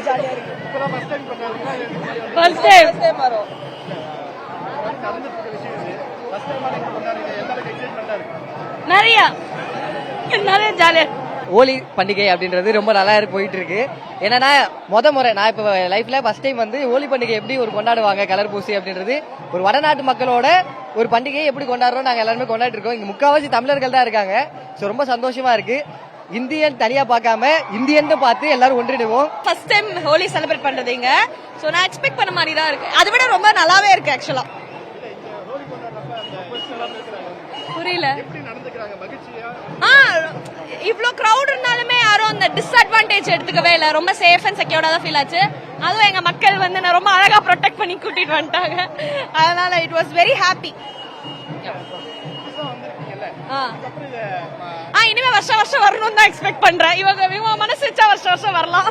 ஜாலியா இருக்கு. First time நிறைய ஜாலியா. ஹோலி பண்டிகை அப்படின்றது ரொம்ப நல்லா போயிட்டு இருக்கு. என்னன்னா முறை நான் இப்ப லைஃப்ல ஃபர்ஸ்ட் டைம் வந்து ஹோலி பண்டிகை எப்படி ஒரு கொண்டாடுவாங்க கலர் பூசி அப்படின்றது ஒரு வடநாட்டு மக்களோட ஒரு பண்டிகையை எப்படி கொண்டாடுறோம் நாங்க எல்லாருமே கொண்டாடி இருக்கோம். இங்க முக்காவாசி தமிழர்கள் தான் இருக்காங்க. ஸோ ரொம்ப சந்தோஷமா இருக்கு. இந்தியன் தனியா பார்க்காம இந்தியன் பார்த்து எல்லாரும் ஒன்றிடுவோம். ஃபர்ஸ்ட் டைம் ஹோலி செலிப்ரேட் பண்றதுங்க. சோ நான் எக்ஸ்பெக்ட் பண்ண மாதிரி தான் இருக்கு. அதை விட ரொம்ப நல்லாவே இருக்கு ஆக்சுவலா. புரியல. இவ்ளோ கிரவுட் இருந்தாலுமே யாரும் அந்த டிஸ்அட்வான்டேஜ் எடுத்துக்கவே இல்ல. ரொம்ப சேஃப் அண்ட் செக்யூர்டா தான் ஃபீல் ஆச்சு. அதுவும் எங்க மக்கள் வந்து நான் ரொம்ப அழகா ப்ரொடெக்ட் பண்ணி கூட்டிட்டு வந்துட்டாங்க. அதனால இட் வாஸ் வெரி ஹாப்பி. இனிமே வருஷம் வருஷம் வரணும்னு தான் எக்ஸ்பெக்ட் பண்றேன். இவங்க மனசு வச்சா வருஷம் வருஷம் வரலாம்.